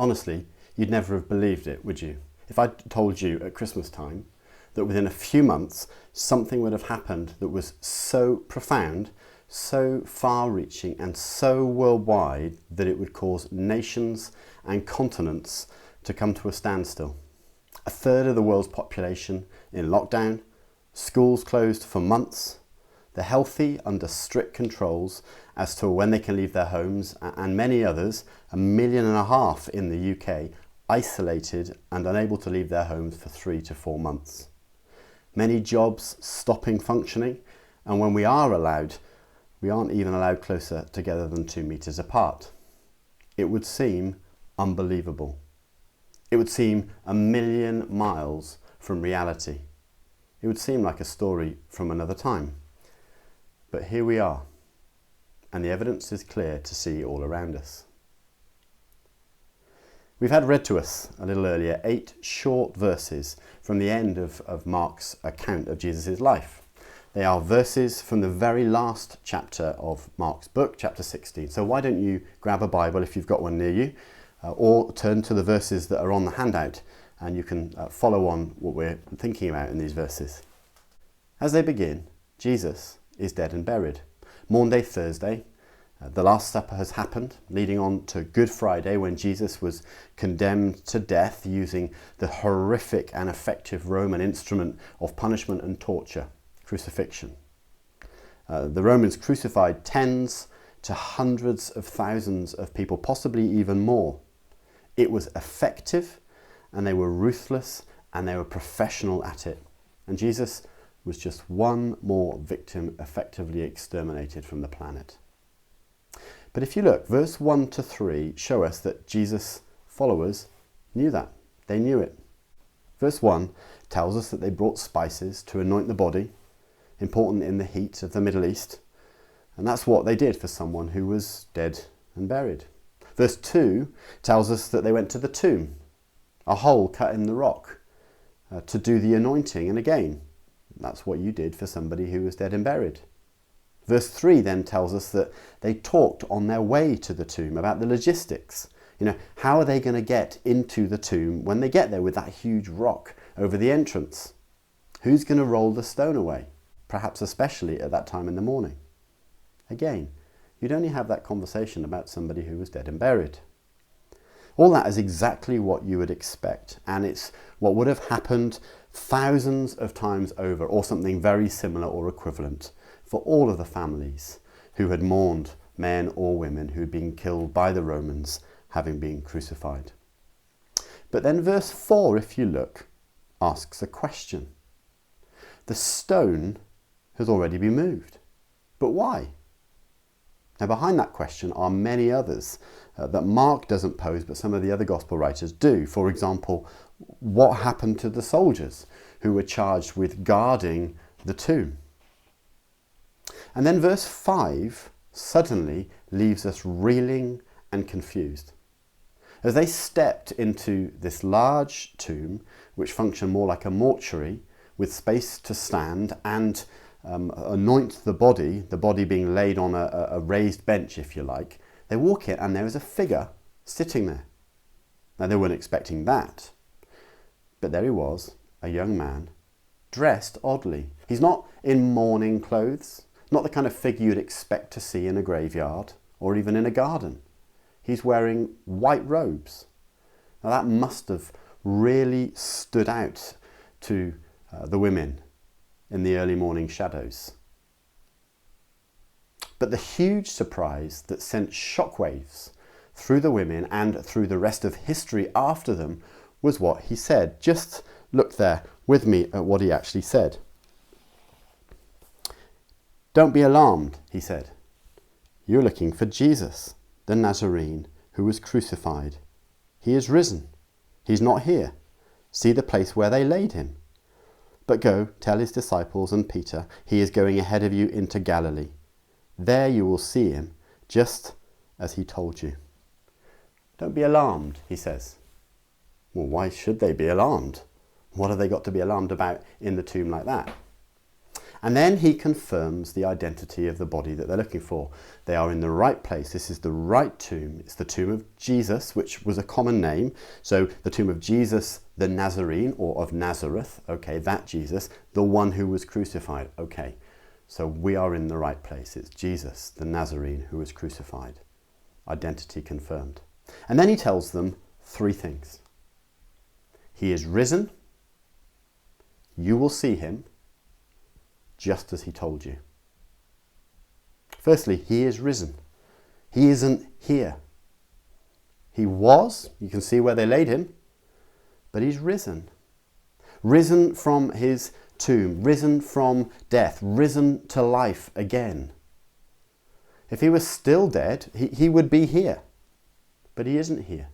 Honestly, you'd never have believed it, would you? If I'd told you at Christmas time that within a few months something would have happened that was so profound, so far-reaching and so worldwide that it would cause nations and continents to come to a standstill. A third of the world's population in lockdown, schools closed for months, the healthy under strict controls as to when they can leave their homes, and many others, 1.5 million in the UK, isolated and unable to leave their homes for 3 to 4 months. Many jobs stopping functioning, and when we are allowed, we aren't even allowed closer together than 2 meters apart. It would seem unbelievable. It would seem 1,000,000 miles from reality. It would seem like a story from another time. But here we are, and the evidence is clear to see all around us. We've had read to us a little earlier 8 short verses from the end of Mark's account of Jesus' life. They are verses from the very last chapter of Mark's book, chapter 16. So why don't you grab a Bible if you've got one near you, or turn to the verses that are on the handout, and you can follow on what we're thinking about in these verses. As they begin, Jesus is dead and buried. Maundy Thursday, the Last Supper has happened, leading on to Good Friday, when Jesus was condemned to death using the horrific and effective Roman instrument of punishment and torture, crucifixion. The Romans crucified tens to hundreds of thousands of people, possibly even more. It was effective, and they were ruthless, and they were professional at it. And Jesus was just one more victim effectively exterminated from the planet. But if you look, verse 1 to 3 show us that Jesus' followers knew that. They knew it. Verse 1 tells us that they brought spices to anoint the body, important in the heat of the Middle East. And that's what they did for someone who was dead and buried. Verse 2 tells us that they went to the tomb, a hole cut in the rock, to do the anointing. And again, that's what you did for somebody who was dead and buried. Verse 3 then tells us that they talked on their way to the tomb about the logistics. How are they going to get into the tomb when they get there with that huge rock over the entrance? Who's going to roll the stone away? Perhaps especially at that time in the morning. Again, you'd only have that conversation about somebody who was dead and buried. All that is exactly what you would expect, and it's what would have happened thousands of times over, or something very similar or equivalent, for all of the families who had mourned men or women who had been killed by the Romans, having been crucified. But then verse 4, if you look, asks a question. The stone has already been moved, but why? Now behind that question are many others that Mark doesn't pose, but some of the other gospel writers do. For example, what happened to the soldiers who were charged with guarding the tomb? And then verse 5 suddenly leaves us reeling and confused. As they stepped into this large tomb, which functioned more like a mortuary, with space to stand and anoint the body being laid on a raised bench, if you like, they walk in and there is a figure sitting there. Now they weren't expecting that, but there he was, a young man, dressed oddly. He's not in mourning clothes, not the kind of figure you'd expect to see in a graveyard or even in a garden. He's wearing white robes. Now that must have really stood out to the women in the early morning shadows. But the huge surprise that sent shockwaves through the women and through the rest of history after them was what he said. Just look there with me at what he actually said. "Don't be alarmed," he said. "You're looking for Jesus, the Nazarene, who was crucified. He is risen. He's not here. See the place where they laid him. But go, tell his disciples and Peter, he is going ahead of you into Galilee. There you will see him, just as he told you." Don't be alarmed, he says. Well, why should they be alarmed? What have they got to be alarmed about in the tomb like that? And then he confirms the identity of the body that they're looking for. They are in the right place. This is the right tomb. It's the tomb of Jesus, which was a common name. So the tomb of Jesus the Nazarene, or of Nazareth. Okay, that Jesus, the one who was crucified. Okay, so we are in the right place. It's Jesus the Nazarene who was crucified. Identity confirmed. And then he tells them three things. He is risen. You will see him just as he told you. Firstly, he is risen. He isn't here. He was, you can see where they laid him, but he's risen. Risen from his tomb, risen from death, risen to life again. If he was still dead, he would be here, but he isn't here.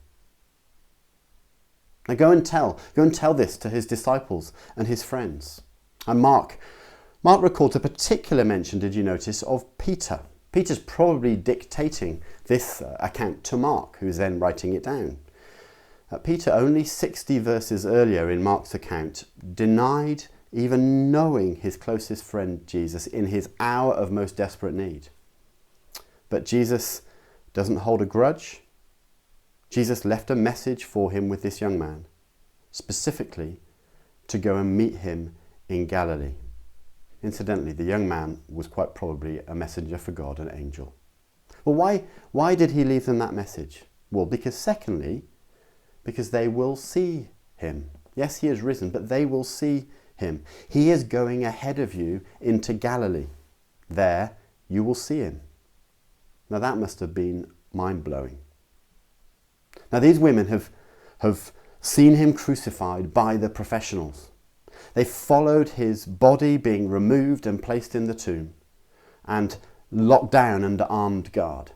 Now go and tell this to his disciples and his friends. And Mark records a particular mention, did you notice, of Peter. Peter's probably dictating this account to Mark, who's then writing it down. Peter, only 60 verses earlier in Mark's account, denied even knowing his closest friend Jesus in his hour of most desperate need. But Jesus doesn't hold a grudge. Jesus left a message for him with this young man, specifically to go and meet him in Galilee. Incidentally, the young man was quite probably a messenger for God, an angel. Well, why did he leave them that message? Well, because they will see him. Yes, he is risen, but they will see him. He is going ahead of you into Galilee. There, you will see him. Now, that must have been mind-blowing. Now, these women have seen him crucified by the professionals. They followed his body being removed and placed in the tomb and locked down under armed guard.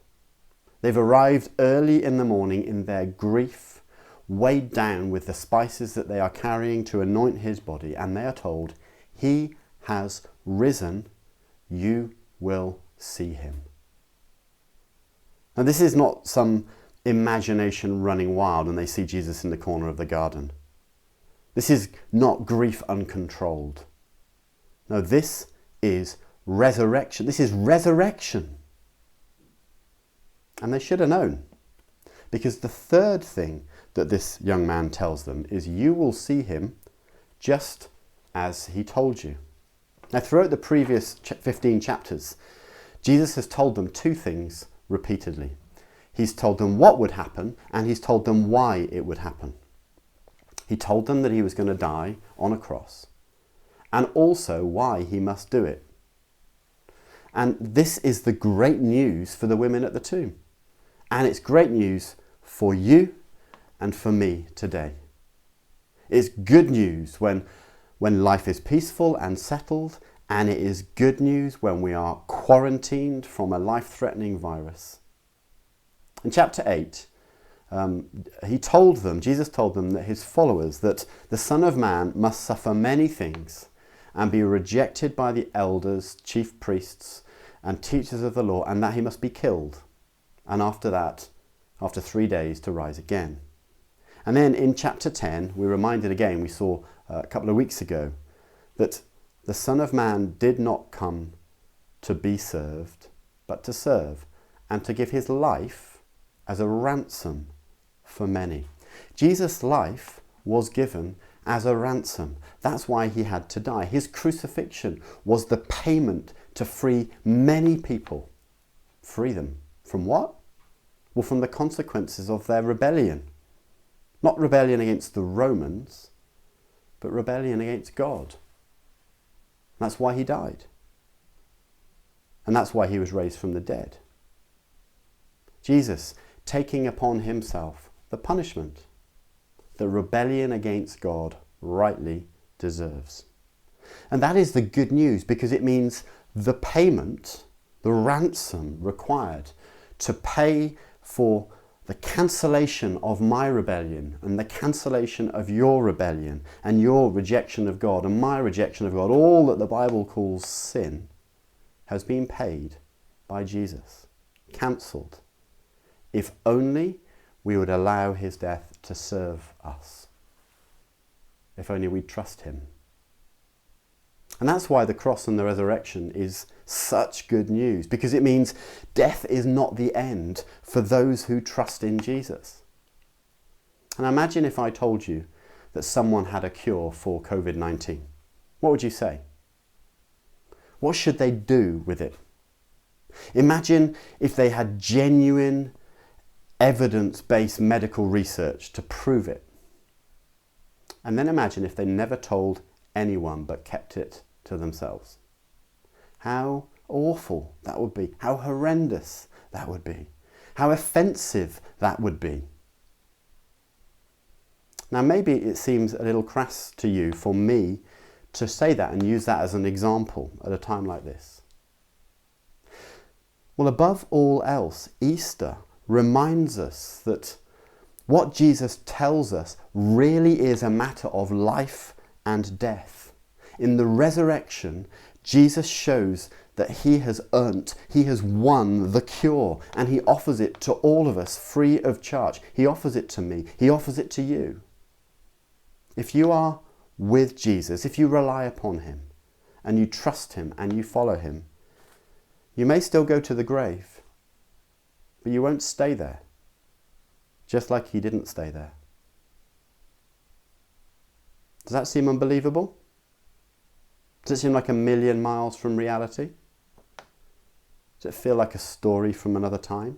They've arrived early in the morning in their grief, weighed down with the spices that they are carrying to anoint his body, and they are told, he has risen, you will see him. Now, this is not some imagination running wild and they see Jesus in the corner of the garden. This is not grief uncontrolled. No, this is resurrection. This is resurrection. And they should have known. Because the third thing that this young man tells them is, you will see him just as he told you. Now, throughout the previous 15 chapters, Jesus has told them two things repeatedly. He's told them what would happen, and he's told them why it would happen. He told them that he was going to die on a cross, and also why he must do it. And this is the great news for the women at the tomb. And it's great news for you and for me today. It's good news when life is peaceful and settled, and it is good news when we are quarantined from a life-threatening virus. In chapter 8, Jesus told them that his followers, that the Son of Man must suffer many things and be rejected by the elders, chief priests, and teachers of the law, and that he must be killed. And after that, after 3 days, to rise again. And then in chapter 10, we're reminded again, we saw a couple of weeks ago, that the Son of Man did not come to be served, but to serve, and to give his life as a ransom for many. Jesus' life was given as a ransom. That's why he had to die. His crucifixion was the payment to free many people. Free them from what? Well, from the consequences of their rebellion. Not rebellion against the Romans, but rebellion against God. That's why he died. And that's why he was raised from the dead. Jesus taking upon himself the punishment that rebellion against God rightly deserves. And that is the good news, because it means the payment, the ransom required to pay for the cancellation of my rebellion and the cancellation of your rebellion and your rejection of God and my rejection of God, all that the Bible calls sin, has been paid by Jesus, cancelled. If only we would allow his death to serve us. If only we'd trust him. And that's why the cross and the resurrection is such good news, because it means death is not the end for those who trust in Jesus. And imagine if I told you that someone had a cure for COVID-19. What would you say? What should they do with it? Imagine if they had genuine, evidence-based medical research to prove it. And then imagine if they never told anyone but kept it to themselves. How awful that would be. How horrendous that would be. How offensive that would be. Now maybe it seems a little crass to you for me to say that and use that as an example at a time like this. Well, above all else, Easter reminds us that what Jesus tells us really is a matter of life and death. In the resurrection, Jesus shows that he has won the cure, and he offers it to all of us free of charge. He offers it to me. He offers it to you. If you are with Jesus, if you rely upon him, and you trust him, and you follow him, you may still go to the grave, but you won't stay there, just like he didn't stay there. Does that seem unbelievable? Does it seem like a million miles from reality? Does it feel like a story from another time?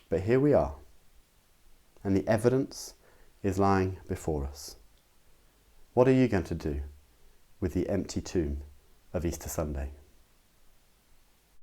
But here we are, and the evidence is lying before us. What are you going to do with the empty tomb of Easter Sunday?